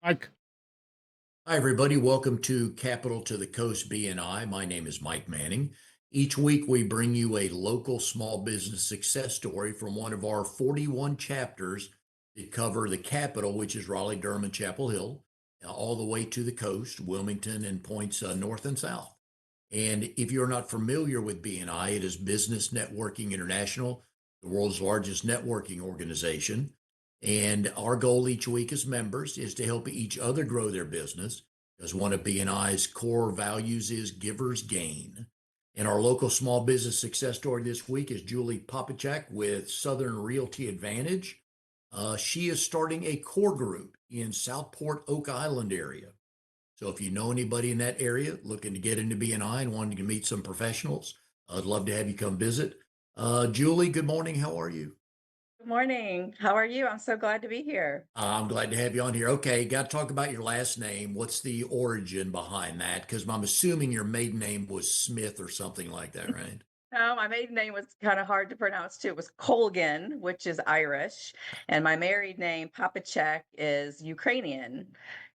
Mike. Hi, everybody. Welcome to Capital to the Coast BNI. My name is Mike Manning. Each week, we bring you a local small business success story from one of our 41 chapters that cover the capital, which is Raleigh, Durham, and Chapel Hill, all the way to the coast, Wilmington, and points north and south. And if you're not familiar with BNI, it is Business Networking International, the world's largest networking organization. And our goal each week as members is to help each other grow their business, because one of BNI's core values is givers gain. And our local small business success story this week is Julie Popichak with Southern Realty Advantage. She is starting a core group in Southport, Oak Island area. So if you know anybody in that area looking to get into BNI and wanting to meet some professionals, I'd love to have you come visit. Julie, good morning. How are you? Good morning. How are you? I'm so glad to be here. I'm glad to have you on here. Okay, got to talk about your last name. What's the origin behind that? Because I'm assuming your maiden name was Smith or something like that, right? No, my maiden name was kind of hard to pronounce too. It was Colgan, which is Irish, and my married name, Popichak, is Ukrainian.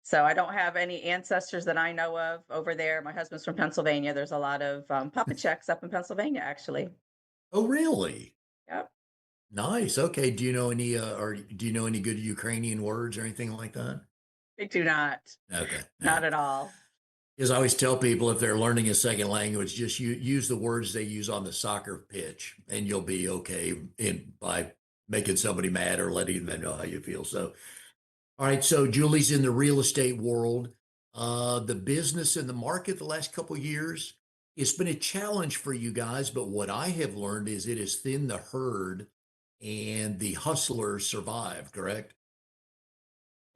So I don't have any ancestors that I know of over there. My husband's from Pennsylvania. There's a lot of Popichaks up in Pennsylvania, actually. Oh, really? Yep. Nice. Okay. Do you know any or do you know any good Ukrainian words or anything like that? I do not. Okay. Not at all. Because I always tell people if they're learning a second language, just use the words they use on the soccer pitch, and you'll be okay by making somebody mad or letting them know how you feel. So, all right. So Julie's in the real estate world, the business and the market the last couple of years. It's been a challenge for you guys, but what I have learned is it has thinned the herd, and the hustlers survive. Correct?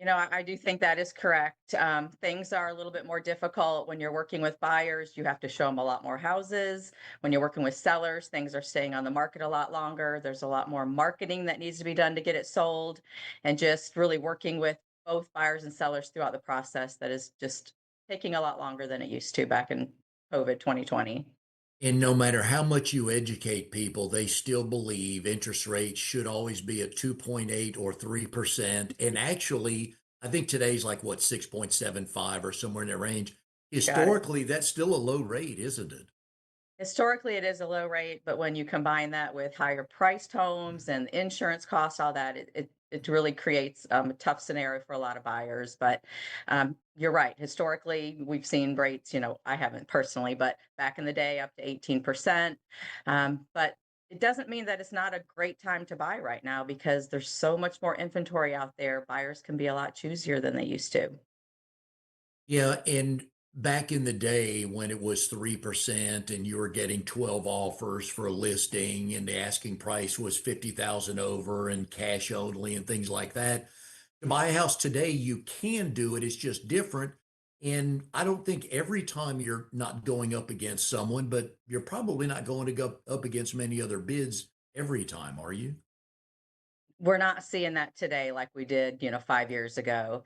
I do think that is correct. Things are a little bit more difficult when you're working with buyers. You have to show them a lot more houses. When you're working with sellers, things are staying on the market a lot longer. There's a lot more marketing that needs to be done to get it sold, and just really working with both buyers and sellers throughout the process that is just taking a lot longer than it used to back in COVID 2020. And no matter how much you educate people, they still believe interest rates should always be at 2.8 or 3%. And actually, I think today's like what, 6.75 or somewhere in that range. Got it. Historically, that's still a low rate, isn't it? Historically, it is a low rate, but when you combine that with higher priced homes and insurance costs, all that, it really creates a tough scenario for a lot of buyers. But you're right. Historically, we've seen rates, I haven't personally, but back in the day, up to 18%. But it doesn't mean that it's not a great time to buy right now because there's so much more inventory out there. Buyers can be a lot choosier than they used to. Yeah, and back in the day when it was 3% and you were getting 12 offers for a listing and the asking price was 50,000 over and cash only and things like that. To buy a house today, you can do it. It's just different. And I don't think every time you're not going up against someone, but you're probably not going to go up against many other bids every time, are you? We're not seeing that today like we did, 5 years ago.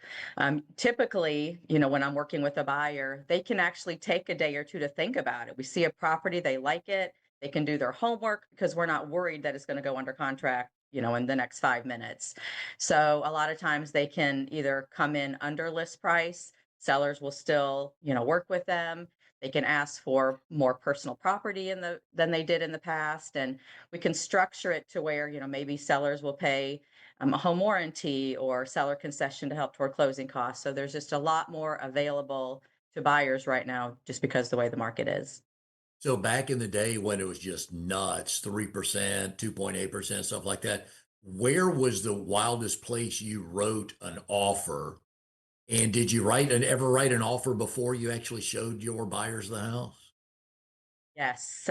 Typically, when I'm working with a buyer, they can actually take a day or two to think about it. We see a property, they like it, they can do their homework because we're not worried that it's going to go under contract, in the next 5 minutes. So a lot of times they can either come in under list price, sellers will still, work with them. They can ask for more personal property than they did in the past, and we can structure it to where maybe sellers will pay a home warranty or seller concession to help toward closing costs. So there's just a lot more available to buyers right now just because the way the market is. So back in the day when it was just nuts, 3%, 2.8%, stuff like that, where was the wildest place you wrote an offer? And did you ever write an offer before you actually showed your buyers the house? Yes.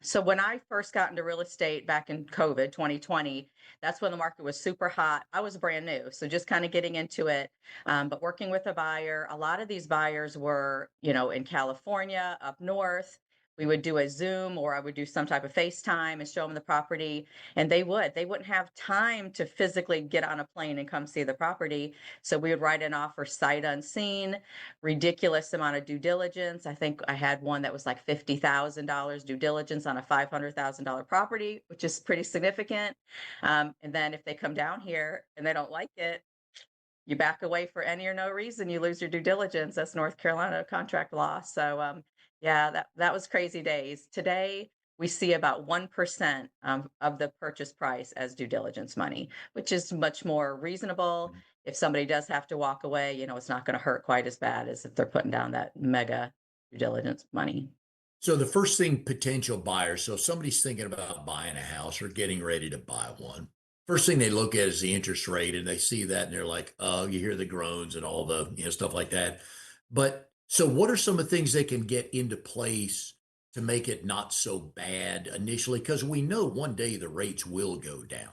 So when I first got into real estate back in COVID 2020, that's when the market was super hot. I was brand new, so just kind of getting into it. But working with a buyer, a lot of these buyers were, in California, up north. We would do a Zoom or I would do some type of FaceTime and show them the property. And they wouldn't have time to physically get on a plane and come see the property. So we would write an offer sight unseen, ridiculous amount of due diligence. I think I had one that was like $50,000 due diligence on a $500,000 property, which is pretty significant. And then if they come down here and they don't like it, you back away for any or no reason, you lose your due diligence. That's North Carolina contract law. So yeah, that was crazy days. Today we see about 1% of the purchase price as due diligence money, which is much more reasonable. If somebody does have to walk away, it's not going to hurt quite as bad as if they're putting down that mega due diligence money. So the first thing potential buyers, so if somebody's thinking about buying a house or getting ready to buy one, first thing they look at is the interest rate and they see that and they're like, oh, you hear the groans and all the, stuff like that. But so what are some of the things they can get into place to make it not so bad initially? Because we know one day the rates will go down.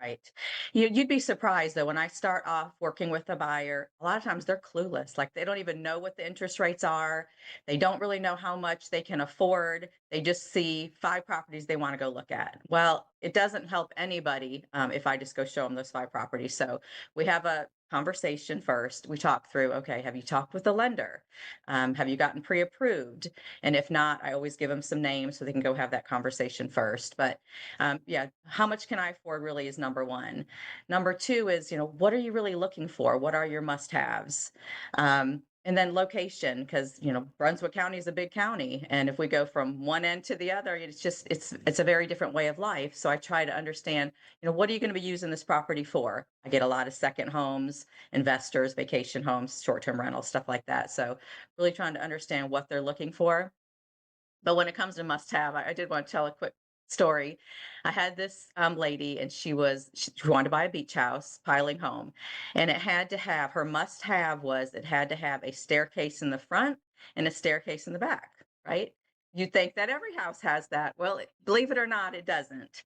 Right. You'd be surprised though, when I start off working with a buyer, a lot of times they're clueless. Like they don't even know what the interest rates are. They don't really know how much they can afford. They just see 5 properties they want to go look at. Well, it doesn't help anybody if I just go show them those 5 properties. So we have a conversation first. We talk through, okay, have you talked with the lender? Have you gotten pre-approved? And if not, I always give them some names so they can go have that conversation first. But yeah, how much can I afford really is number one. Number two is, what are you really looking for? What are your must haves? And then location, because Brunswick County is a big county, and if we go from one end to the other, it's a very different way of life. So I try to understand, what are you going to be using this property for? I get a lot of second homes, investors, vacation homes, short-term rentals, stuff like that. So really trying to understand what they're looking for. But when it comes to must have, I did want to tell a quick story. I had this lady, and she wanted to buy a beach house, piling home, and it had to have her must have was it had to have a staircase in the front and a staircase in the back, right? You'd think that every house has that. Well, believe it or not, it doesn't.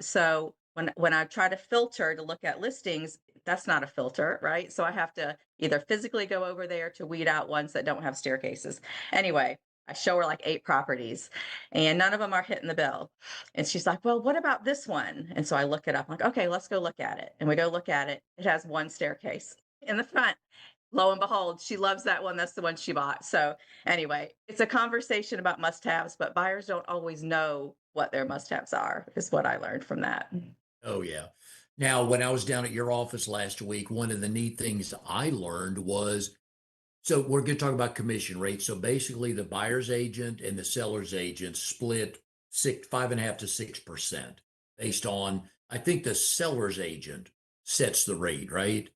So when I try to filter to look at listings, that's not a filter, right? So I have to either physically go over there to weed out ones that don't have staircases. Anyway, I show her like 8 properties and none of them are hitting the bill. And she's like, well, what about this one? And so I look it up. I'm like, okay, let's go look at it. And we go look at it. It has one staircase in the front. Lo and behold, she loves that one. That's the one she bought. So anyway, it's a conversation about must haves, but buyers don't always know what their must haves are, is what I learned from that. Oh, yeah. Now, when I was down at your office last week, one of the neat things I learned was so we're going to talk about commission rates. So basically, the buyer's agent and the seller's agent split 5.5 to 6% based on, I think the seller's agent sets the rate, right?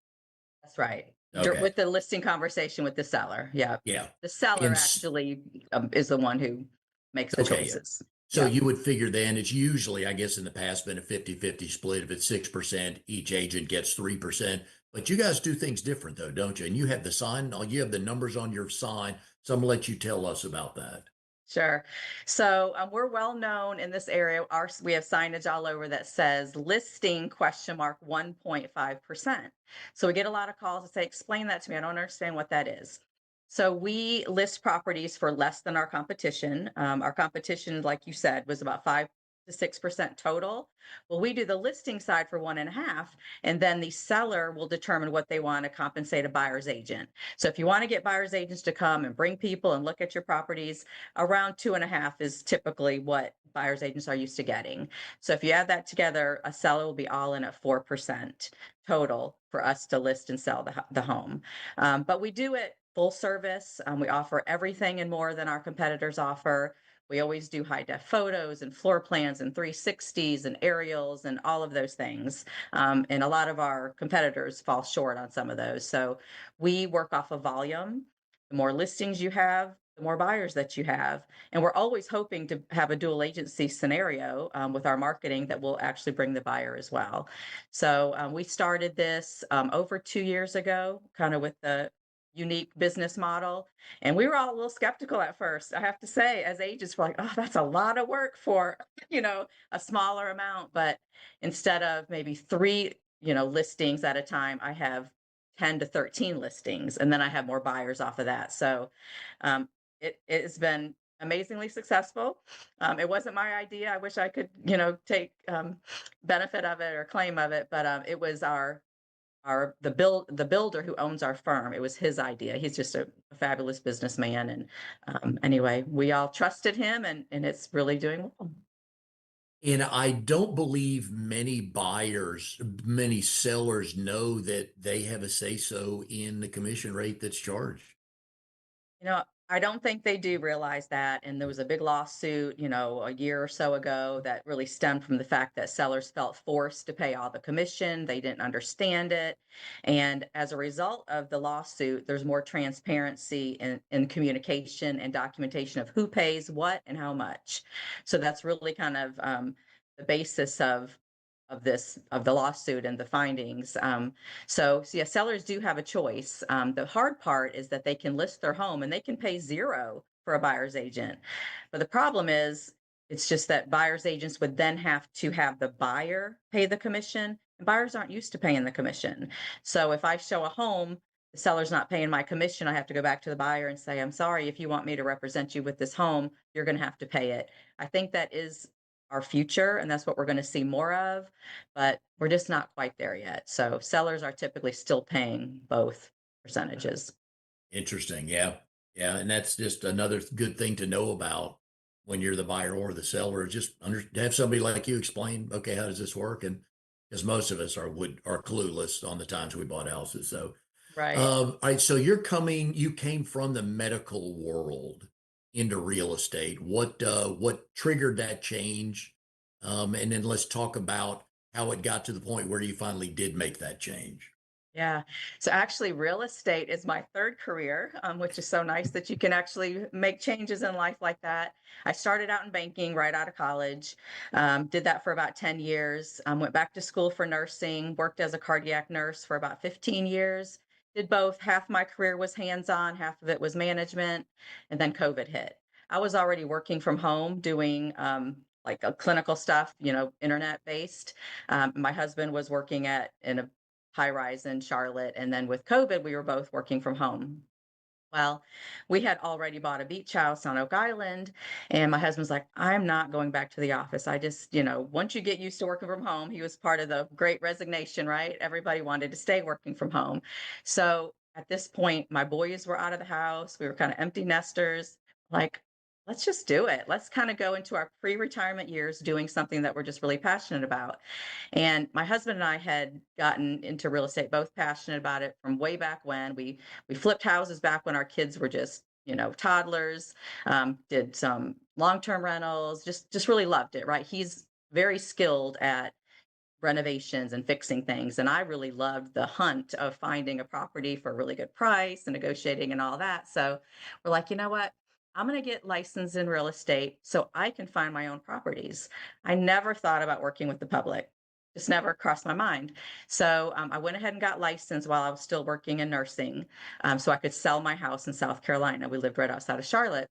That's right. Okay. With the listing conversation with the seller. Yeah. Yeah. The seller And actually is the one who makes the okay. Yeah. choices. So Yeah. you would figure then it's usually, I guess in the past, been a 50-50 split. If it's 6%, each agent gets 3%. But you guys do things different though, don't you? And you have the sign, you have the numbers on your sign. So I'm gonna let you tell us about that. Sure. So we're well known in this area. We have signage all over that says listing question mark 1.5%. So we get a lot of calls that say, explain that to me. I don't understand what that is. So we list properties for less than our competition. Our competition, like you said, was about 5 to 6% total. Well, we do the listing side for 1.5, and then the seller will determine what they want to compensate a buyer's agent. So if you want to get buyer's agents to come and bring people and look at your properties, around 2.5 is typically what buyer's agents are used to getting. So if you add that together, a seller will be all in at 4% total for us to list and sell the home. But we do it full service. We offer everything and more than our competitors offer. We always do high def photos and floor plans and 360s and aerials and all of those things. And a lot of our competitors fall short on some of those. So we work off of volume. The more listings you have, the more buyers that you have. And we're always hoping to have a dual agency scenario with our marketing that will actually bring the buyer as well. So we started this over 2 years ago, kind of with the unique business model. And we were all a little skeptical at first. I have to say, as agents, we're like, oh, that's a lot of work for, a smaller amount. But instead of maybe 3, listings at a time, I have 10 to 13 listings, and then I have more buyers off of that. So um, it has been amazingly successful. It wasn't my idea. I wish I could, take benefit of it or claim of it, but it was the builder who owns our firm. It was his idea. He's just a fabulous businessman, and anyway, we all trusted him, and it's really doing well. And I don't believe many sellers know that they have a say so in the commission rate that's charged. I don't think they do realize that. And there was a big lawsuit, a year or so ago that really stemmed from the fact that sellers felt forced to pay all the commission. They didn't understand it. And as a result of the lawsuit, there's more transparency in communication and documentation of who pays what and how much. So that's really kind of the basis of the lawsuit and the findings. So yeah, sellers do have a choice. The hard part is that they can list their home and they can pay zero for a buyer's agent. But the problem is, it's just that buyer's agents would then have to have the buyer pay the commission, and buyers aren't used to paying the commission. So if I show a home, the seller's not paying my commission, I have to go back to the buyer and say, I'm sorry, if you want me to represent you with this home, you're going to have to pay it. I think that is our future, and that's what we're going to see more of, but we're just not quite there yet. So sellers are typically still paying both percentages. Interesting. Yeah. Yeah. And that's just another good thing to know about when you're the buyer or the seller. Have somebody like you explain, okay, how does this work? And because most of us are clueless on the times we bought houses. So, Right. all right. So you came from the medical world into real estate. What triggered that change? And then let's talk about how it got to the point where you finally did make that change. Yeah. So actually, real estate is my third career, which is so nice that you can actually make changes in life like that. I started out in banking right out of college, did that for about 10 years, went back to school for nursing, worked as a cardiac nurse for about 15 years, did both. Half my career was hands on, half of it was management. And then COVID hit. I was already working from home doing like a clinical stuff, internet based. My husband was working in a high rise in Charlotte. And then with COVID, we were both working from home. Well, we had already bought a beach house on Oak Island. And my husband's like, I'm not going back to the office. I just, once you get used to working from home, he was part of the great resignation, right? Everybody wanted to stay working from home. So at this point, my boys were out of the house. We were kind of empty nesters. Like, let's just do it. Let's kind of go into our pre retirement years doing something that we're just really passionate about. And my husband and I had gotten into real estate, both passionate about it from way back when. We flipped houses back when our kids were just, toddlers. Did some long-term rentals. Just really loved it. Right? He's very skilled at renovations and fixing things. And I really loved the hunt of finding a property for a really good price and negotiating and all that. So we're like, you know what? I'm going to get licensed in real estate so I can find my own properties. I never thought about working with the public. Just never crossed my mind. So I went ahead and got licensed while I was still working in nursing, so I could sell my house in South Carolina. We lived right outside of Charlotte.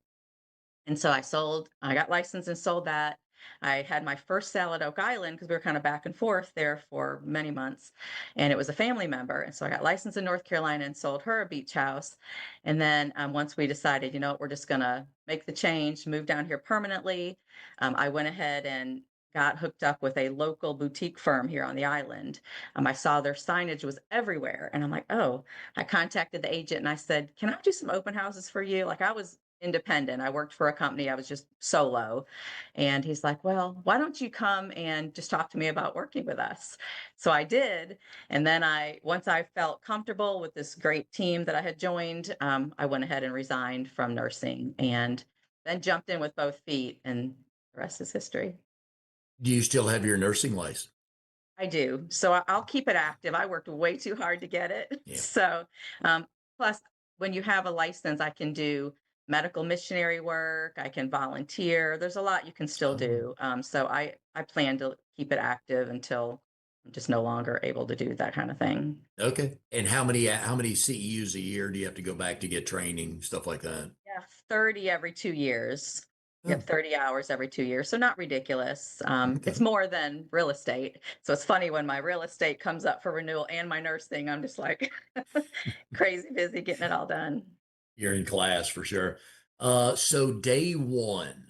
And so I got licensed and sold that. I had my first sale at Oak Island because we were kind of back and forth there for many months. And it was a family member. And so I got licensed in North Carolina and sold her a beach house. And then once we decided, we're just going to make the change, move down here permanently, I went ahead and got hooked up with a local boutique firm here on the island. I saw their signage was everywhere. And I'm like, oh, I contacted the agent and I said, can I do some open houses for you? Like I was independent. I worked for a company. I was just solo. And he's like, well, why don't you come and just talk to me about working with us? So I did. And then once I felt comfortable with this great team that I had joined, I went ahead and resigned from nursing and then jumped in with both feet. And the rest is history. Do you still have your nursing license? I do. So I'll keep it active. I worked way too hard to get it. Yeah. So, plus, when you have a license, I can do medical missionary work. I can volunteer. There's a lot you can still Oh, do. So I plan to keep it active until I'm just no longer able to do that kind of thing. okay. And how many CEUs a year do you have to go back to get training, stuff like that? Yeah, 30 every 2 years. Yep, Oh, 30 hours every 2 years. So not ridiculous. It's okay. more than real estate. So it's funny when my real estate comes up for renewal and my nursing, I'm just like crazy busy getting it all done. You're in class for sure. So day one,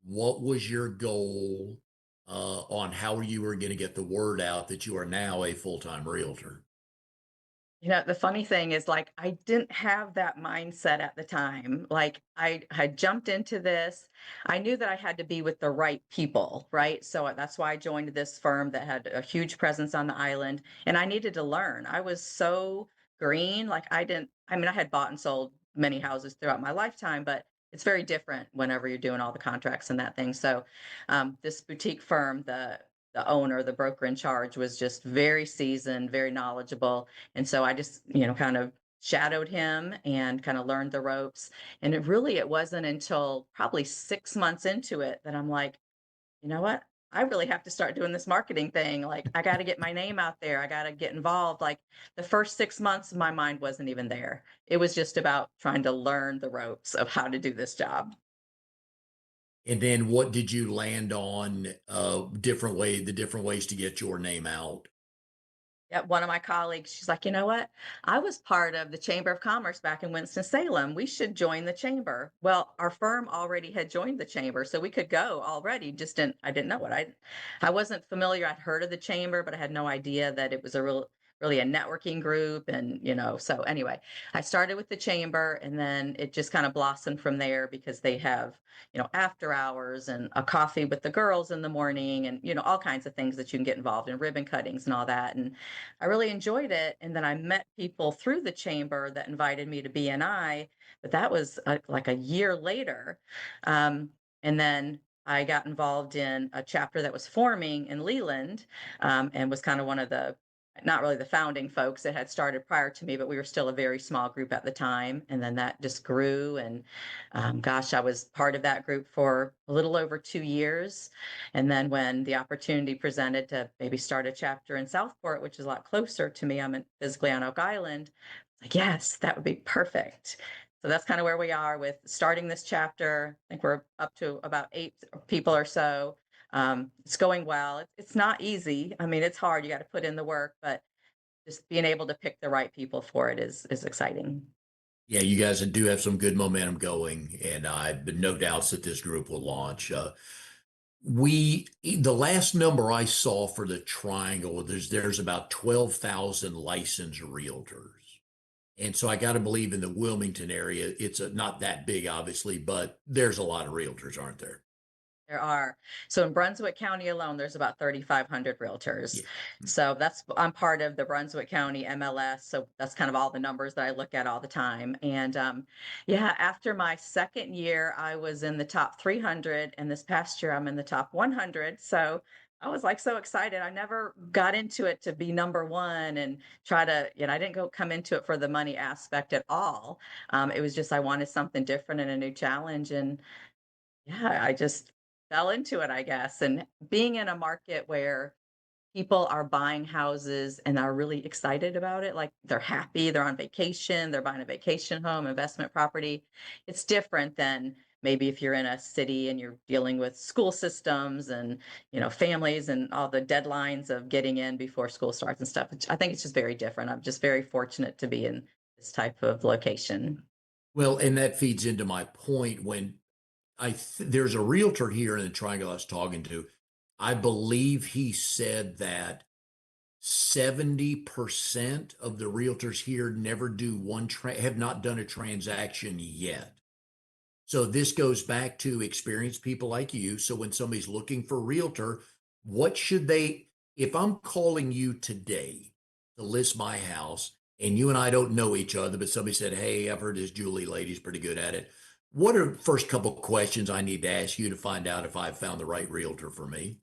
what was your goal on how you were going to get the word out that you are now a full-time realtor? The funny thing is, like, I didn't have that mindset at the time. Like, I had jumped into this. I knew that I had to be with the right people, right? So that's why I joined this firm that had a huge presence on the island, and I needed to learn. I was so green. Like, I mean, I had bought and sold many houses throughout my lifetime, but it's very different whenever you're doing all the contracts and that thing. So, this boutique firm, the owner, the broker in charge, was just very seasoned, very knowledgeable, and so I just, kind of shadowed him and kind of learned the ropes. And it wasn't until probably 6 months into it that I'm like, you know what? I really have to start doing this marketing thing. Like, I got to get my name out there. I got to get involved. Like, the first 6 months, my mind wasn't even there. It was just about trying to learn the ropes of how to do this job. And then what did you land on, the different ways to get your name out? Yeah, one of my colleagues, she's like, you know what? I was part of the Chamber of Commerce back in Winston-Salem. We should join the chamber. Well, our firm already had joined the chamber, so we could go already. I didn't know it. I wasn't familiar. I'd heard of the chamber, but I had no idea that it was really a networking group. And, so anyway, I started with the chamber, and then it just kind of blossomed from there because they have, after hours and a coffee with the girls in the morning, and, all kinds of things that you can get involved in, ribbon cuttings and all that. And I really enjoyed it, and then I met people through the chamber that invited me to BNI, but that was, like a year later, um, and then I got involved in a chapter that was forming in Leland, and was kind of one of the not really the founding folks that had started prior to me, but we were still a very small group at the time, and then that just grew, and, gosh, I was part of that group for a little over 2 years, and then when the opportunity presented to maybe start a chapter in Southport, which is a lot closer to me, physically on Oak Island, like, yes, that would be perfect. So that's kind of where we are with starting this chapter. I think we're up to about 8 people or so. It's going well. It's not easy. I mean, it's hard. You got to put in the work, but just being able to pick the right people for it is exciting. Yeah, you guys do have some good momentum going, and I've no doubts that this group will launch. The last number I saw for the Triangle, there's about 12,000 licensed realtors. And so I got to believe in the Wilmington area, not that big, obviously, but there's a lot of realtors, aren't there? There are. So in Brunswick County alone, there's about 3,500 realtors. Yeah. So I'm part of the Brunswick County MLS. So that's kind of all the numbers that I look at all the time. And yeah, after my second year, I was in the top 300. And this past year, I'm in the top 100. So I was like so excited. I never got into it to be number one and try to, I didn't come into it for the money aspect at all. It was just I wanted something different and a new challenge. And yeah, I just fell into it, I guess. And being in a market where people are buying houses and are really excited about it, like they're happy, they're on vacation, they're buying a vacation home, investment property. It's different than maybe if you're in a city and you're dealing with school systems and, families and all the deadlines of getting in before school starts and stuff. I think it's just very different. I'm just very fortunate to be in this type of location. Well, and that feeds into my point when there's a realtor here in the Triangle I was talking to. I believe he said that 70% of the realtors here never have not done a transaction yet. So this goes back to experienced people like you. So when somebody's looking for a realtor, what should they, if I'm calling you today to list my house and you and I don't know each other, but somebody said, hey, I've heard this Julie lady's pretty good at it. What are the first couple questions I need to ask you to find out if I've found the right realtor for me?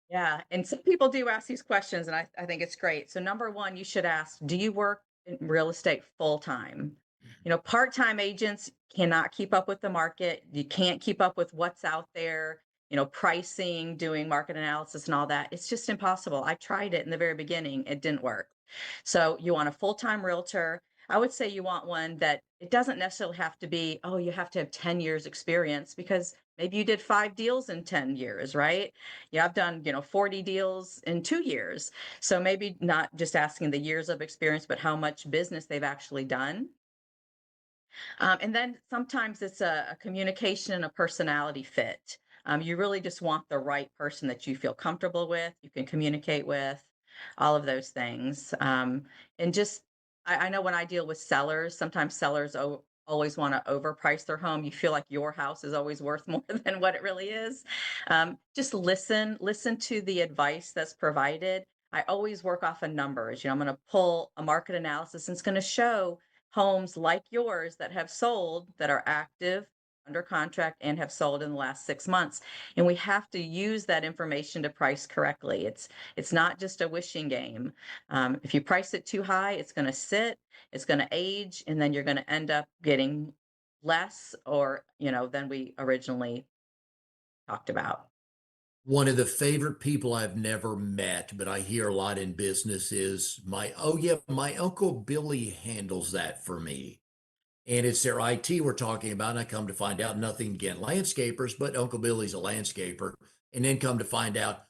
Yeah, and some people do ask these questions, and I think it's great. So number one, you should ask, do you work in real estate full time? Part-time agents cannot keep up with the market. You can't keep up with what's out there, pricing, doing market analysis and all that. It's just impossible. I tried it in the very beginning. It didn't work. So you want a full-time realtor. I would say you want one that it doesn't necessarily have to be, oh, you have to have 10 years experience because maybe you did 5 deals in 10 years, right? Yeah, I've done, 40 deals in 2 years. So maybe not just asking the years of experience, but how much business they've actually done. And then sometimes it's a communication and a personality fit. You really just want the right person that you feel comfortable with, you can communicate with, all of those things. And just I know when I deal with sellers, sometimes sellers always want to overprice their home. You feel like your house is always worth more than what it really is. Just listen to the advice that's provided. I always work off of numbers. I'm going to pull a market analysis and it's going to show homes like yours that have sold, that are active, under contract, and have sold in the last 6 months. And we have to use that information to price correctly. It's not just a wishing game. If you price it too high, it's going to sit, it's going to age, and then you're going to end up getting less or, than we originally talked about. One of the favorite people I've never met, but I hear a lot in business is oh yeah, my Uncle Billy handles that for me. And it's their IT we're talking about. And I come to find out nothing against landscapers, but Uncle Billy's a landscaper. And then come to find out,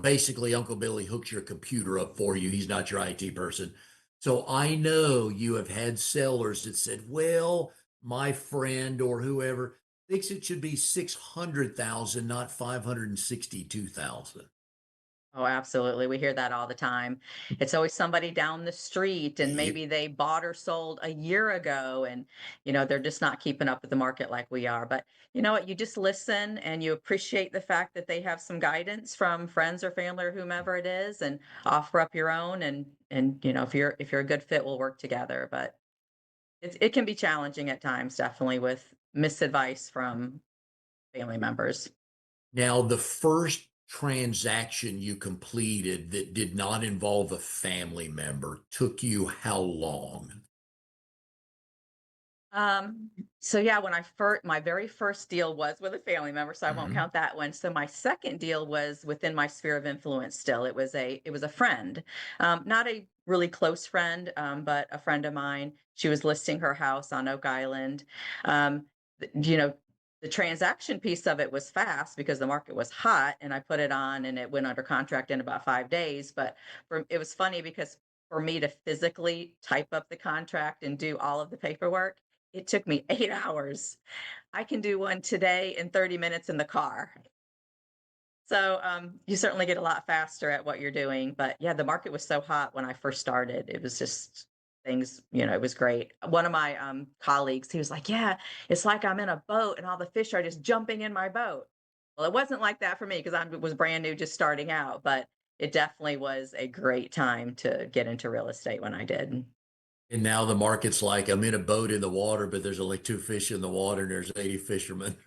basically, Uncle Billy hooks your computer up for you. He's not your IT person. So I know you have had sellers that said, well, my friend or whoever thinks it should be 600,000, not 562,000. Oh, absolutely. We hear that all the time. It's always somebody down the street, and Yep. maybe they bought or sold a year ago, and they're just not keeping up with the market like we are. But you know what? You just listen and you appreciate the fact that they have some guidance from friends or family or whomever it is, and offer up your own. And if you're a good fit, we'll work together. But it can be challenging at times, definitely with misadvice from family members. Now, the first transaction you completed that did not involve a family member took you how long? Um, so yeah, when I first my very first deal was with a family member, so I won't Mhm. count that one. So my second deal was within my sphere of influence still. It was a friend. Not a really close friend, but a friend of mine. She was listing her house on Oak Island. Um, th- you know, the transaction piece of it was fast because the market was hot and I put it on and it went under contract in about 5 days. But it was funny because for me to physically type up the contract and do all of the paperwork, it took me 8 hours. I can do one today in 30 minutes in the car. So, you certainly get a lot faster at what you're doing, but yeah, the market was so hot when I first started. It was just things, it was great. One of my, colleagues, he was like, "Yeah, it's like I'm in a boat and all the fish are just jumping in my boat." Well, it wasn't like that for me because I was brand new, just starting out, but it definitely was a great time to get into real estate when I did. And now the market's like I'm in a boat in the water, but there's only two fish in the water, and there's 80 fishermen.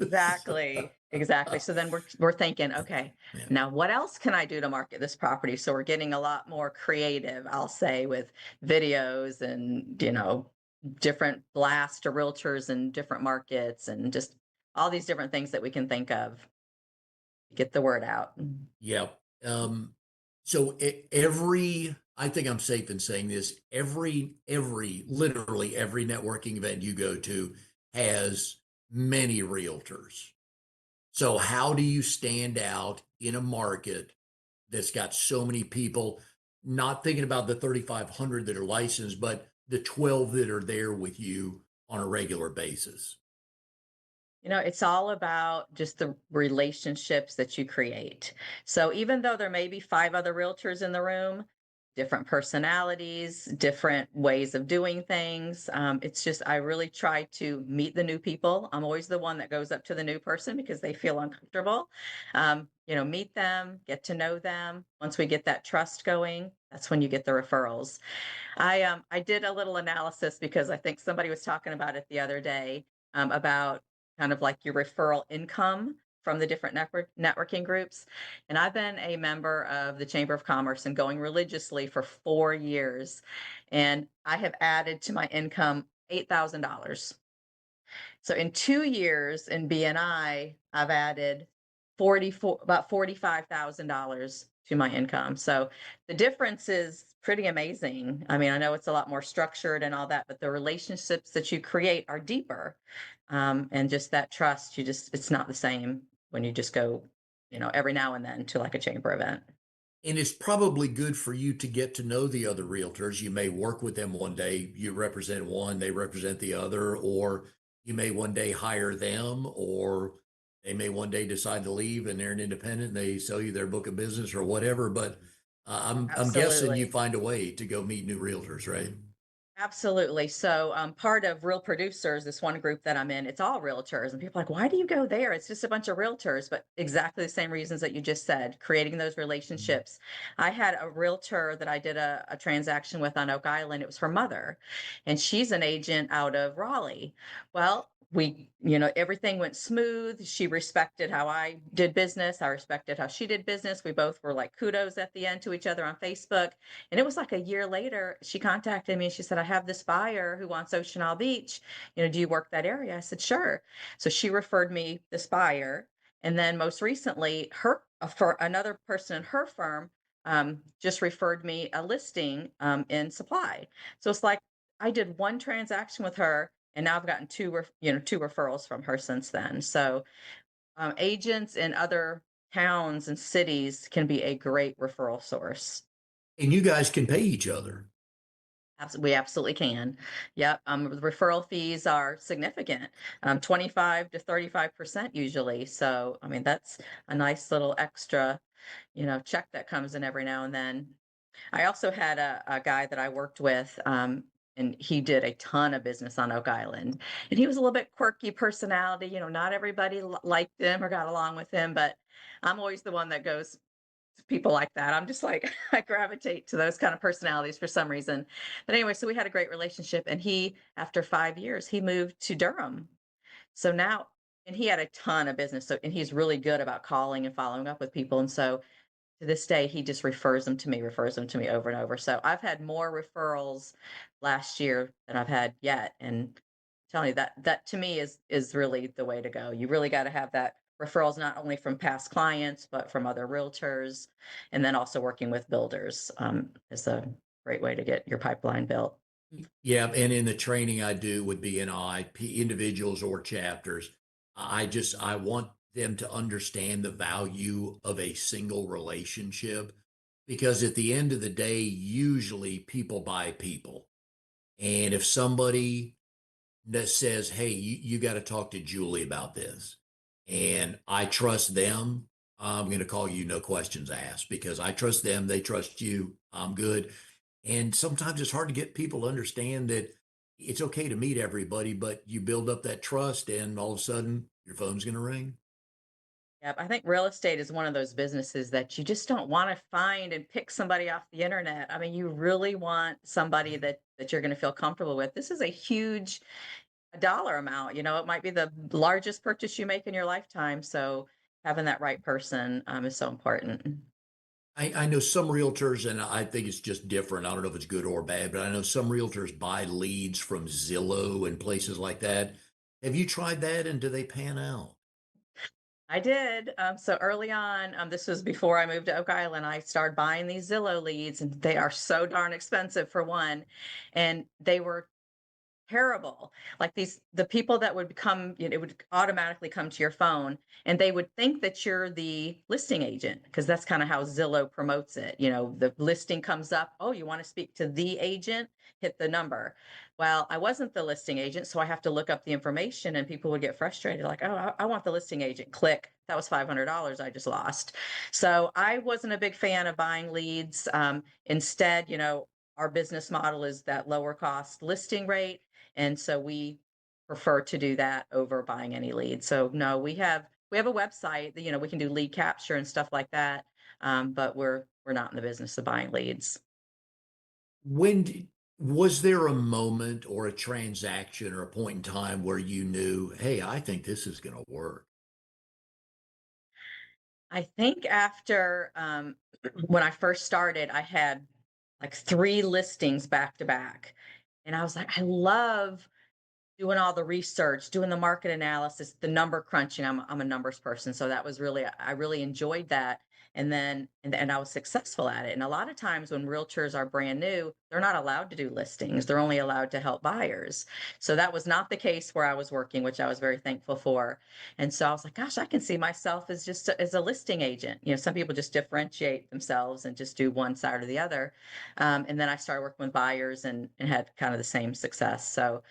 Exactly, exactly. So then we're thinking, okay, Yeah. now what else can I do to market this property? So we're getting a lot more creative, I'll say, with videos and different blasts to realtors in different markets and just all these different things that we can think of to get the word out. Yeah. Um, I think I'm safe in saying this, literally every networking event you go to has many realtors. So how do you stand out in a market that's got so many people, not thinking about the 3,500 that are licensed, but the 12 that are there with you on a regular basis? It's all about just the relationships that you create. So even though there may be five other realtors in the room, different personalities, different ways of doing things. It's just, I really try to meet the new people. I'm always the one that goes up to the new person because they feel uncomfortable. Meet them, get to know them. Once we get that trust going, that's when you get the referrals. I did a little analysis because I think somebody was talking about it the other day, about kind of like your referral income from the different networking groups. And I've been a member of the Chamber of Commerce and going religiously for 4 years. And I have added to my income $8,000. So in 2 years in BNI, I've added about $45,000 to my income. So the difference is pretty amazing. I mean, I know it's a lot more structured and all that, but the relationships that you create are deeper. And just that trust, it's not the same when you just go, every now and then to like a chamber event. And it's probably good for you to get to know the other realtors. You may work with them one day, you represent one, they represent the other, or you may one day hire them, or they may one day decide to leave and they're an independent and they sell you their book of business or whatever. But I'm guessing you Absolutely. find a way to go meet new realtors, right? Absolutely. So, part of Real Producers, this one group that I'm in, it's all realtors. And people are like, why do you go there? It's just a bunch of realtors, but exactly the same reasons that you just said, creating those Mhm. relationships. I had a realtor that I did a transaction with on Oak Island. It was her mother, and she's an agent out of Raleigh. Well, everything went smooth. She respected how I did business. I respected how she did business. We both were like kudos at the end to each other on Facebook. And it was like a year later, she contacted me and she said, I have this buyer who wants Ocean Isle Beach. Do you work that area? I said, sure. So she referred me this buyer. And then most recently, for another person in her firm, just referred me a listing in supply. So it's like I did one transaction with her, and now I've gotten two referrals from her since then. So agents in other towns and cities can be a great referral source. And you guys can pay each other. We absolutely can. Yep. The referral fees are significant, 25 to 35% usually. So, I mean, that's a nice little extra, check that comes in every now and then. I also had a guy that I worked with, and he did a ton of business on Oak Island. And he was a little bit quirky personality. Not everybody liked him or got along with him, but I'm always the one that goes, people like that. I'm just like, I gravitate to those kind of personalities for some reason. But anyway, so we had a great relationship. And after 5 years, he moved to Durham. So now, and he had a ton of business. So, and he's really good about calling and following up with people. And so to this day, he just refers them to me over and over. So I've had more referrals last year than I've had yet. And telling you that to me is really the way to go. You really got to have that referrals not only from past clients but from other realtors, and then also working with builders is a great way to get your pipeline built. Yeah, and in the training I do with BNI, individuals or chapters, I want them to understand the value of a single relationship because at the end of the day, usually people buy people. And if somebody that says, hey, you got to talk to Julie about this. And I trust them. I'm going to call you no questions asked because I trust them. They trust you. I'm good. And sometimes it's hard to get people to understand that it's okay to meet everybody, but you build up that trust and all of a sudden your phone's going to ring. Yep, I think real estate is one of those businesses that you just don't want to find and pick somebody off the internet. I mean, you really want somebody that you're going to feel comfortable with. This is a huge dollar amount. It might be the largest purchase you make in your lifetime. So having that right person is so important. I know some realtors, and I think it's just different. I don't know if it's good or bad, but I know some realtors buy leads from Zillow and places like that. Have you tried that and do they pan out? I did. So early on, this was before I moved to Oak Island, I started buying these Zillow leads, and they are so darn expensive for one. And they were terrible. Like the people that would come, it would automatically come to your phone and they would think that you're the listing agent because that's kind of how Zillow promotes it. The listing comes up, oh, you want to speak to the agent? Hit the number. Well, I wasn't the listing agent, so I have to look up the information and people would get frustrated like, oh, I want the listing agent. Click. That was $500 I just lost. So I wasn't a big fan of buying leads. Instead, our business model is that lower cost listing rate, and so we prefer to do that over buying any leads. So no, we have a website that, we can do lead capture and stuff like that. But we're not in the business of buying leads. When was there a moment or a transaction or a point in time where you knew, hey, I think this is going to work? I think after when I first started, I had like three listings back to back. And I was like, I love doing all the research, doing the market analysis, the number crunching. I'm a numbers person, so that was really, I really enjoyed that. And I was successful at it. And a lot of times when realtors are brand new, they're not allowed to do listings. They're only allowed to help buyers. So that was not the case where I was working, which I was very thankful for. And so I was like, gosh, I can see myself as just as a listing agent. Some people just differentiate themselves and just do one side or the other. And then I started working with buyers and had kind of the same success. So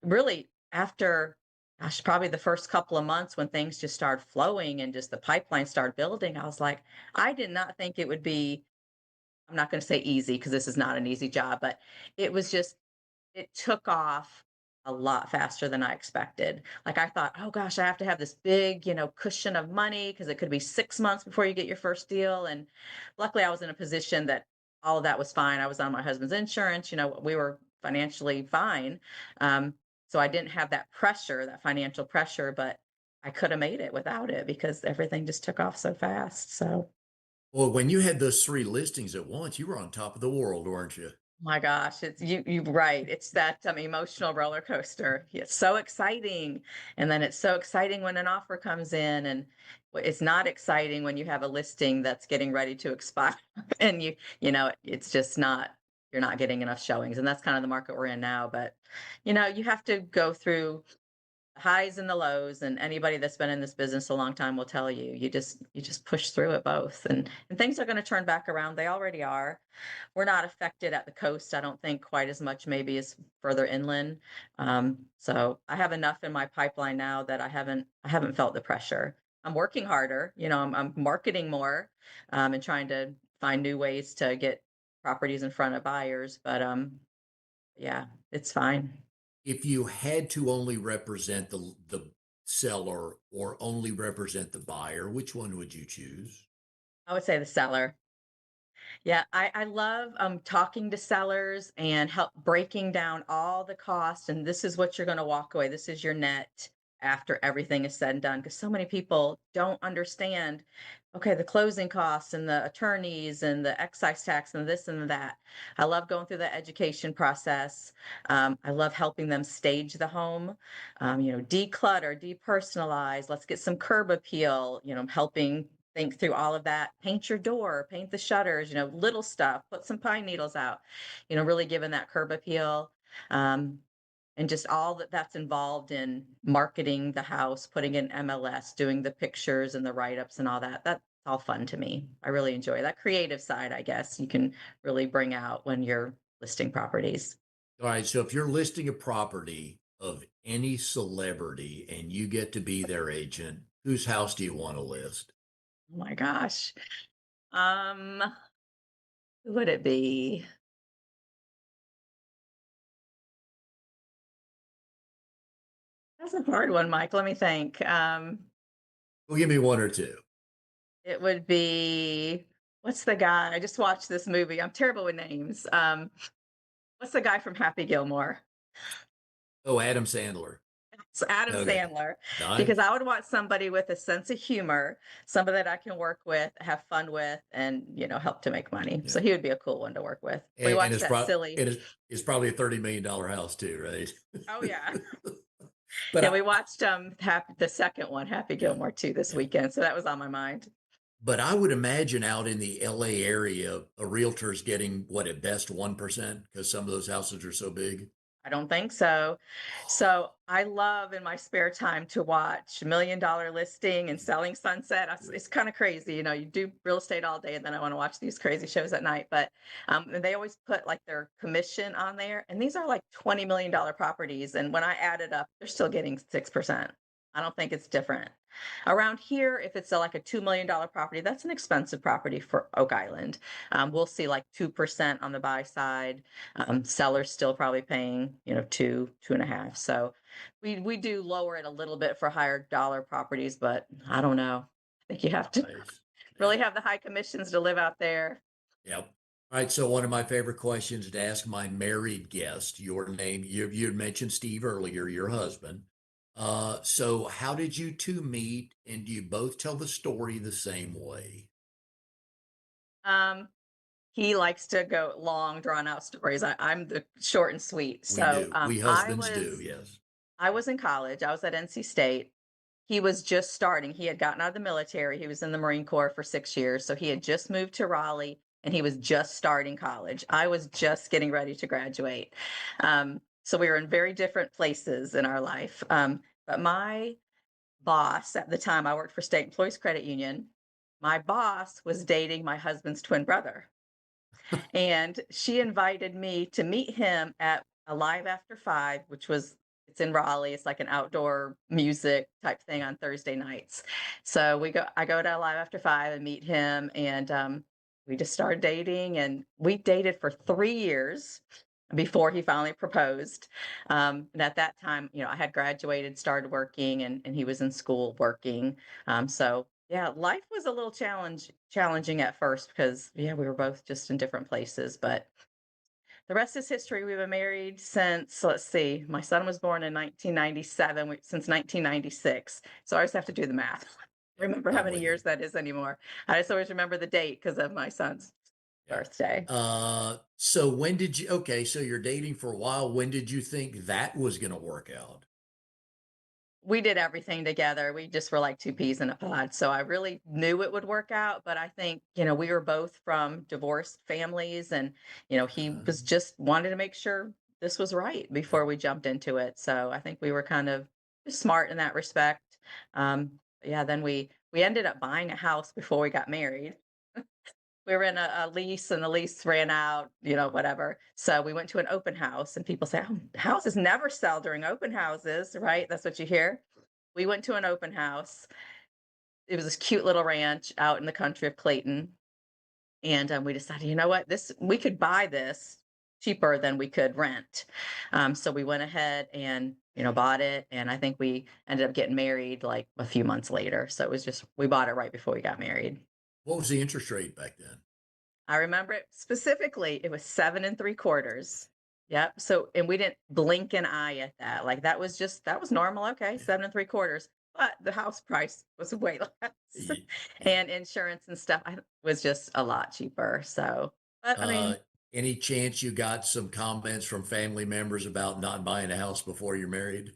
really after, gosh, probably the first couple of months when things just started flowing and just the pipeline started building, I was like, I did not think it would be, I'm not going to say easy because this is not an easy job, but it was just it took off a lot faster than I expected. Like I thought, oh gosh, I have to have this big, cushion of money because it could be 6 months before you get your first deal. And luckily, I was in a position that all of that was fine. I was on my husband's insurance. We were financially fine. Um, so I didn't have that pressure, that financial pressure, but I could have made it without it because everything just took off so fast. So Well, when you had those three listings at once, you were on top of the world, weren't you? my gosh, it's you right. It's that emotional roller coaster. It's so exciting. And then it's so exciting when an offer comes in and it's not exciting when you have a listing that's getting ready to expire and it's just not you're not getting enough showings. And that's kind of the market we're in now. But you have to go through the highs and the lows, and anybody that's been in this business a long time will tell you you just push through it both, and things are going to turn back around. They already are. We're not affected at the coast, I don't think, quite as much maybe as further inland. So I have enough in my pipeline now that I haven't felt the pressure. I'm working harder. I'm marketing more, and trying to find new ways to get properties in front of buyers. But yeah, it's fine. If you had to only represent the seller or only represent the buyer, which one would you choose? I would say the seller. Yeah, I love talking to sellers and help breaking down all the costs. And this is what you're going to walk away. This is your net after everything is said and done. Because so many people don't understand, okay, the closing costs and the attorneys and the excise tax and this and that. I love going through the education process. I love helping them stage the home, declutter, depersonalize. Let's get some curb appeal, helping think through all of that. Paint your door, paint the shutters, little stuff, put some pine needles out, really giving that curb appeal. Um, and just all that's involved in marketing the house, putting in MLS, doing the pictures and the write ups and all that. That's all fun to me. I really enjoy that creative side, I guess you can really bring out when you're listing properties. All right, so if you're listing a property of any celebrity and you get to be their agent, whose house do you want to list? Oh my gosh. Um, who would it be? That's a hard one, Mike. Let me think. Well, give me one or two. It would be what's the guy? I just watched this movie. I'm terrible with names. What's the guy from Happy Gilmore? Oh, Adam Sandler. It's Adam Okay, Sandler, because nice. I would want somebody with a sense of humor, somebody that I can work with, have fun with, and help to make money. Yeah, So he would be a cool one to work with. We and watched it's that probably silly. it's probably a $30 million house too, right? Oh yeah, But yeah. We watched the second one, Happy yeah, Gilmore 2, this yeah. weekend. So that was on my mind. But I would imagine out in the LA area, a realtor's getting what at best 1% because some of those houses are so big. I don't think so. So I love in my spare time to watch $1 Million Listing and Selling Sunset. It's kind of crazy, you do real estate all day, and then I want to watch these crazy shows at night. But and they always put like their commission on there, and these are like $20 million properties. And when I add it up, they're still getting 6%. I don't think it's different. Around here, if it's like a $2 million property, that's an expensive property for Oak Island. We'll see like 2% on the buy side. Sellers still probably paying, 2.5. So we do lower it a little bit for higher dollar properties, but I don't know. I think you have to Nice. Yeah. really have the high commissions to live out there. Yep. All right. So one of my favorite questions to ask my married guest, your name, you had mentioned Steve earlier, your husband. So how did you two meet, and do you both tell the story the same way? Um, he likes to go long, drawn out stories. I'm the short and sweet. We So do. We I husbands do. was Yes. I was in college. I was at NC State. He was just starting. He had gotten out of the military. He was in the Marine Corps for 6 years. So he had just moved to Raleigh and he was just starting college. I was just getting ready to graduate. So we were in very different places in our life. But my boss at the time, I worked for State Employees Credit Union. My boss was dating my husband's twin brother. And she invited me to meet him at Alive After Five, which was it's in Raleigh. It's like an outdoor music type thing on Thursday nights. So I go to Alive After Five and meet him, and we just started dating, and we dated for 3 years. before he finally proposed. And at that time, I had graduated, started working, and he was in school working. So yeah, life was a little challenging at first because yeah, we were both just in different places. But the rest is history. We've been married since, let's see, my son was born in 1997, since 1996. So I just have to do the math. Yep, Remember how I'm many with you. years that is anymore. I just always remember the date because of my son's Yeah. birthday. So when did you, okay, so you're dating for a while. When did you think that was going to work out? We did everything together. We just were like 2 peas in a pod. So I really knew it would work out, but I think, we were both from divorced families and, he Uh, was just wanted to make sure this was right yep. before we jumped into it. So I think we were kind of smart in that respect. Yeah, then we ended up buying a house before we got married. We were in a lease and the lease ran out, whatever. So we went to an open house and people say, oh, houses never sell during open houses, right? That's what you hear. We went to an open house. It was this cute little ranch out in the country of Clayton. And we decided, you know what, we could buy this cheaper than we could rent. So we went ahead and, bought it. And I think we ended up getting married like a few months later. So it was just, we bought it right before we got married. What was the interest rate back then? I remember it specifically, it was 7 3/4. Yep. So, and we didn't blink an eye at that. Like that was normal. Okay. Yeah. 7 3/4. But the house price was way less. Yeah. And insurance and stuff was just a lot cheaper. So, but I Uh, mean, any chance you got some comments from family members about not buying a house before you're married?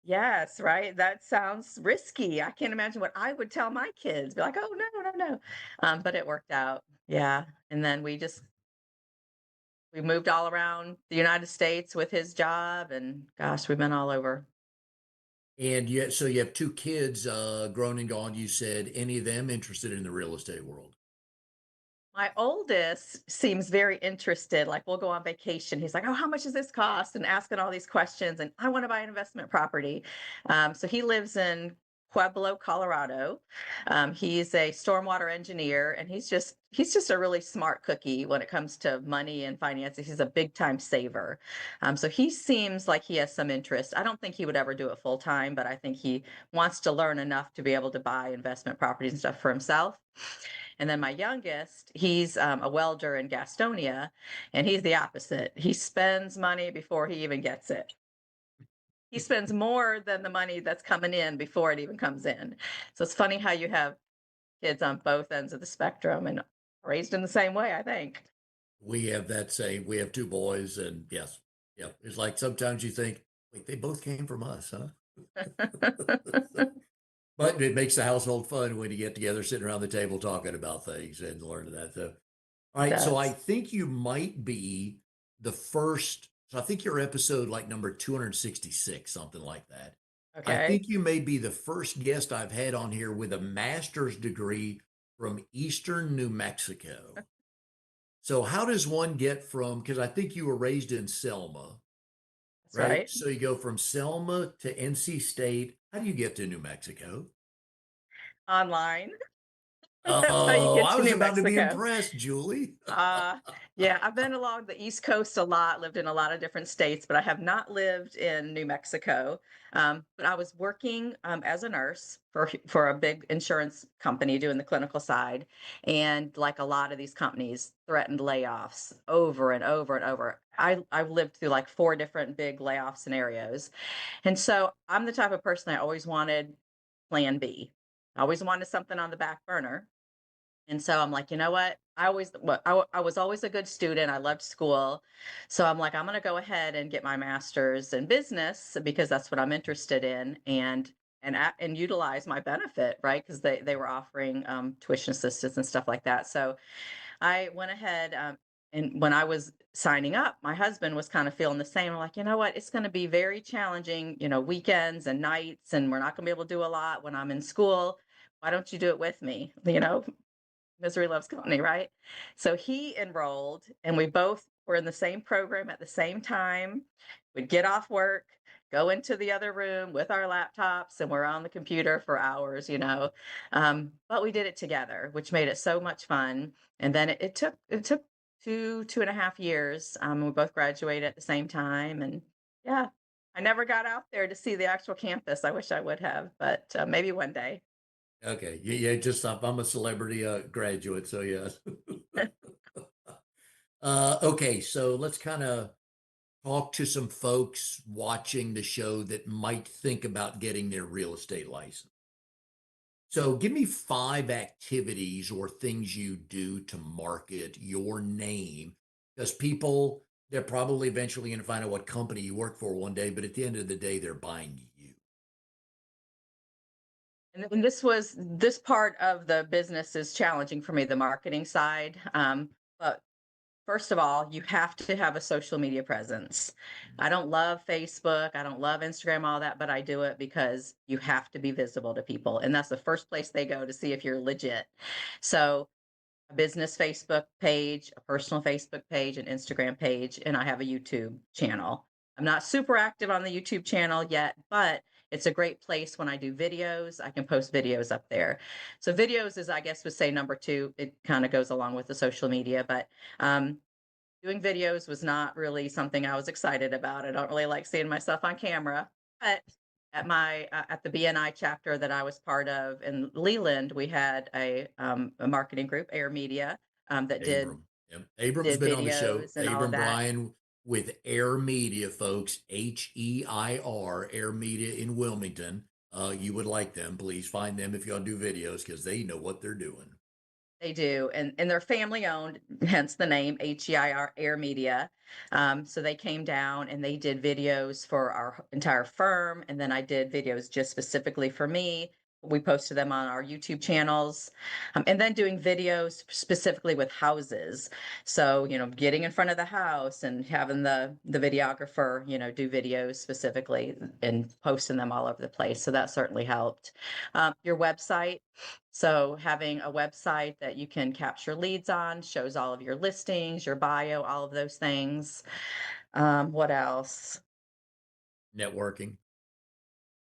yes, right. That sounds risky. I can't imagine what I would tell my kids. Be like, oh, no, no, no. But it worked out. Yeah. And then we moved all around the United States with his job, and gosh, we've been all over. And yet, so you have two kids, grown and gone. You said any of them interested in the real estate world? My oldest seems very interested. Like we'll go on vacation. He's like, "Oh, how much does this cost?" And asking all these questions. And I want to buy an investment property. So he lives in Pueblo, Colorado. He's a stormwater engineer, and he's just a really smart cookie when it comes to money and finances. He's a big time saver. So he seems like he has some interest. I don't think he would ever do it full time, but I think he wants to learn enough to be able to buy investment properties and stuff for himself. And then my youngest, he's a welder in Gastonia, and he's the opposite. He spends money before he even gets it. He spends more than the money that's coming in before it even comes in. So it's funny how you have kids on both ends of the spectrum and raised in the same way, I think. We have that same, we have two boys, and yes, yeah. It's like sometimes you think, wait, they both came from us, huh? But it makes the household fun when you get together, sitting around the table talking about things and learning that. So, all It right. So I does. think you might be the first. So I think your episode like number 266, something like that. I Okay. think you may be the first guest I've had on here with a master's degree from Eastern New Mexico. So how does one get from, because I think you were raised in Selma, That's right? right. So you go from Selma to NC State. How do you get to New Mexico? Online. That's how you Oh, get I to was New about to be Mexico. impressed, Julie. Uh, yeah, I've been along the East Coast a lot, lived in a lot of different states, but I have not lived in New Mexico. But I was working as a nurse for a big insurance company doing the clinical side, and like a lot of these companies threatened layoffs over and over and over. I've lived through like 4 different big layoff scenarios, and so I'm the type of person I always wanted Plan B. I always wanted something on the back burner, and so I'm like, you know what? I was always a good student. I loved school. So I'm like, I'm going to go ahead and get my master's in business because that's what I'm interested in, and utilize my benefit, right? Because they were offering tuition assistance and stuff like that. So I went ahead, and when I was signing up, my husband was kind of feeling the same. I'm like, you know what? It's going to be very challenging, weekends and nights, and we're not going to be able to do a lot when I'm in school. Why don't you do it with me? Misery loves company, right? So he enrolled, and we both were in the same program at the same time. We'd get off work, go into the other room with our laptops, and we're on the computer for hours. But we did it together, which made it so much fun. And then it took two and a half years. We both graduated at the same time, and yeah, I never got out there to see the actual campus. I wish I would have, but maybe one day. Okay. Yeah, just I'm a celebrity graduate, so yes. Okay, so let's kind of talk to some folks watching the show that might think about getting their real estate license. So give me five activities or things you do to market your name, because people, they're probably eventually going to find out what company you work for one day, but at the end of the day, they're buying you. And this part of the business is challenging for me, the marketing side. But first of all, you have to have a social media presence. I don't love Facebook, I don't love Instagram, all that, but I do it because you have to be visible to people. And that's the first place they go to see if you're legit. So a business Facebook page, a personal Facebook page, an Instagram page, and I have a YouTube channel. I'm not super active on the YouTube channel yet, but it's a great place when I do videos. I can post videos up there. So videos is, I guess, would say number two. It kind of goes along with the social media, but um, doing videos was not really something I was excited about. I don't really like seeing myself on camera, but at the BNI chapter that I was part of in Leland, we had a marketing group, Air Media, that Abram. Yep. Abram's did been on the show. videos and all of Abram that. Bryan with Air Media, folks. HEIR, Air Media in Wilmington. You would like them. Please find them if you want to do videos because they know what they're doing. They do, and they're family owned, hence the name HEIR Air Media. So they came down and they did videos for our entire firm, and then I did videos just specifically for me. We posted them on our YouTube channels, and then doing videos specifically with houses. So getting in front of the house and having the videographer, do videos specifically and posting them all over the place. So that certainly helped. Your website. So having a website that you can capture leads on shows all of your listings, your bio, all of those things. What else? Networking.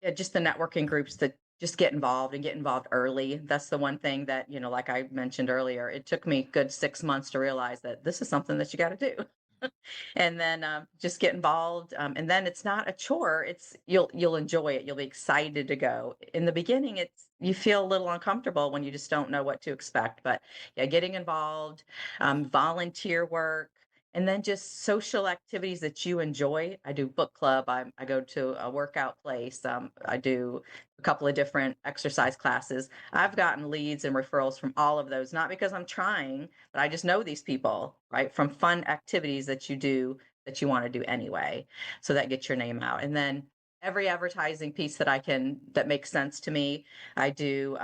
Yeah, just the networking groups that just get involved and get involved early. That's the one thing that, like I mentioned earlier, it took me good 6 months to realize that this is something that you got to do. And then just get involved. And then it's not a chore. It's you'll enjoy it. You'll be excited to go. In the beginning, it's you feel a little uncomfortable when you just don't know what to expect. But yeah, getting involved, volunteer work, and then just social activities that you enjoy. I do book club. I go to a workout place. I do a couple of different exercise classes. I've gotten leads and referrals from all of those, not because I'm trying, but I just know these people, right? From fun activities that you do that you want to do anyway. So that gets your name out. And then every advertising piece that makes sense to me, I do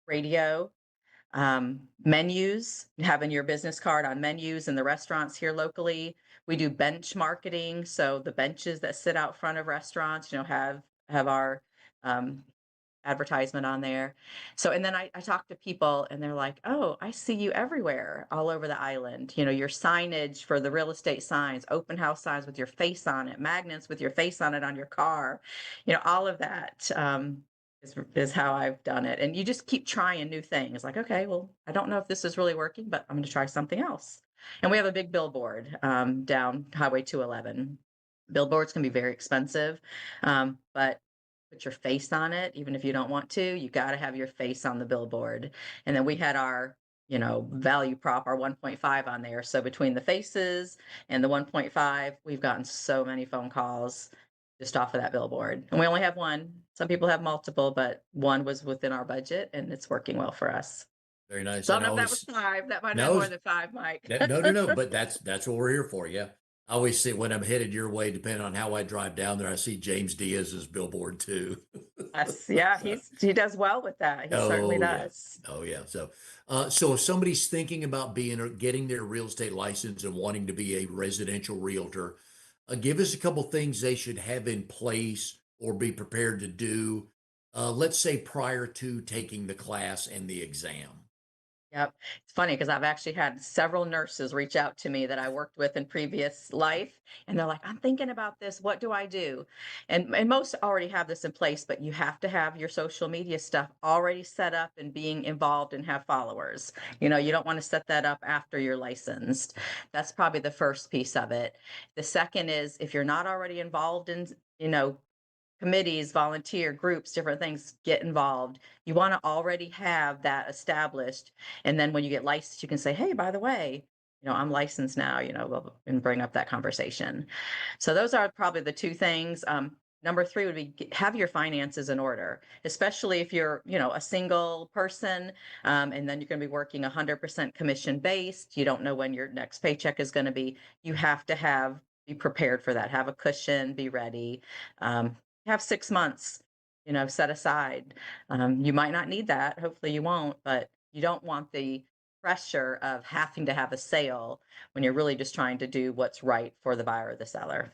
radio, menus, having your business card on menus in the restaurants here locally. We do bench marketing. So the benches that sit out front of restaurants, have our um, advertisement on there. So, and then I talk to people and they're like, oh, I see you everywhere, all over the island. Your signage for the real estate signs, open house signs with your face on it, magnets with your face on it on your car, all of that. Is how I've done it. And you just keep trying new things. Like, okay, well, I don't know if this is really working, but I'm going to try something else. And we have a big billboard down Highway 211. Billboards can be very expensive, but put your face on it, even if you don't want to. You got to have your face on the billboard. And then we had our, value prop, our 1.5 on there. So between the faces and the 1.5, we've gotten so many phone calls just off of that billboard. And we only have one. Some people have multiple, but one was within our budget and it's working well for us. Very nice. So I And don't I know if that was always, five. That might have been no, more than five, Mike. no, but that's what we're here for. Yeah. I always say when I'm headed your way, depending on how I drive down there, I see James Diaz's billboard too. Yes, yeah, So, he does well with that. He certainly oh yeah. does. Oh yeah. So if somebody's thinking about being or getting their real estate license and wanting to be a residential realtor, give us a couple things they should have in place or be prepared to do. Let's say prior to taking the class and the exam. Yep. It's funny because I've actually had several nurses reach out to me that I worked with in previous life, and they're like, "I'm thinking about this. What do I do?" And most already have this in place, but you have to have your social media stuff already set up and being involved and have followers. You don't want to set that up after you're licensed. That's probably the first piece of it. The second is if you're not already involved in, you know, committees, volunteer groups, different things, get involved. You want to already have that established. And then when you get licensed, you can say, hey, by the way, I'm licensed now, and bring up that conversation. So those are probably the two things. Number three would be have your finances in order, especially if you're, a single person, and then you're going to be working 100% commission based. You don't know when your next paycheck is going to be. You have to be prepared for that. Have a cushion, be ready. Have 6 months, set aside. You might not need that. Hopefully you won't, but you don't want the pressure of having to have a sale when you're really just trying to do what's right for the buyer or the seller.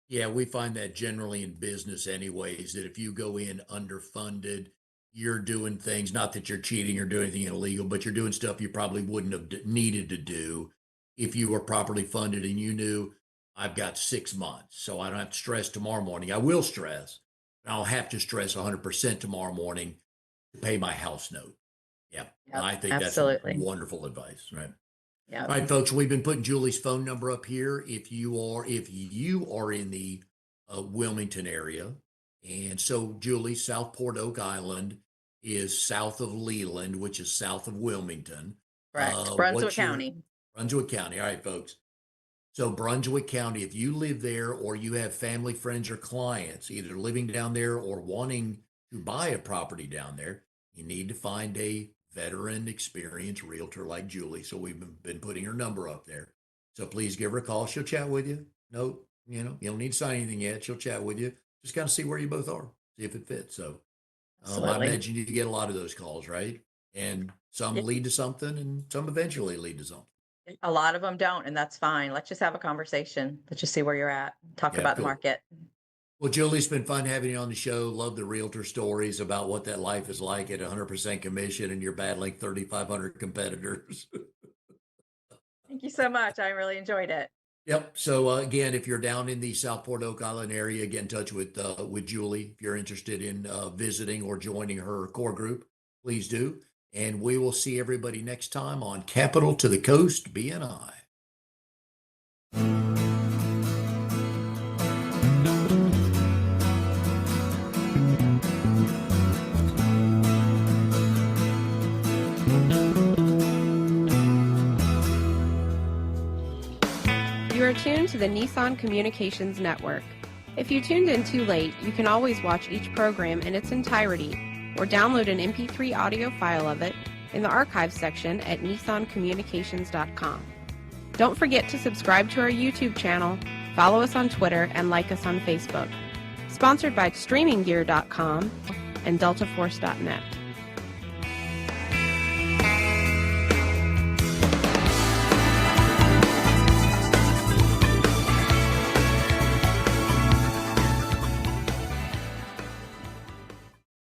Yeah, we find that generally in business anyways, that if you go in underfunded, you're doing things, not that you're cheating or doing anything illegal, but you're doing stuff you probably wouldn't have needed to do if you were properly funded and you knew I've got 6 months, so I don't have to stress tomorrow morning. I will stress, but I'll have to stress 100% tomorrow morning to pay my house note. Yeah, Yep, I think that's absolutely. wonderful advice, right? All Yep. right, folks, we've been putting Julie's phone number up here. If you are in the Wilmington area, and so Julie, Southport Oak Island is south of Leland, which is south of Wilmington. Correct. Brunswick What's your County. Brunswick County? All right, folks. So Brunswick County, if you live there or you have family, friends, or clients either living down there or wanting to buy a property down there, you need to find a veteran, experienced realtor like Julie. So we've been putting her number up there. So please give her a call. She'll chat with you. No, you don't need to sign anything yet. She'll chat with you. Just kind of see where you both are, see if it fits. So I Absolutely. imagine you get a lot of those calls, right? And some Yeah, lead to something and some eventually lead to something. a lot of them don't, and that's fine. Let's just have a conversation. Let's just see where you're at. Talk Yeah, about the cool. market. Well, Julie, it's been fun having you on the show. Love the realtor stories about what that life is like at 100% commission and you're battling 3,500 competitors. Thank you so much. I really enjoyed it. Yep. So again, if you're down in the Southport Oak Island area, get in touch with Julie. If you're interested in visiting or joining her core group, please do. And we will see everybody next time on Capital to the Coast BNI. You are tuned to the Nissan Communications Network. If you tuned in too late, you can always watch each program in its entirety or download an MP3 audio file of it in the archives section at nissancommunications.com. Don't forget to subscribe to our YouTube channel, follow us on Twitter, and like us on Facebook. Sponsored by StreamingGear.com and DeltaForce.net.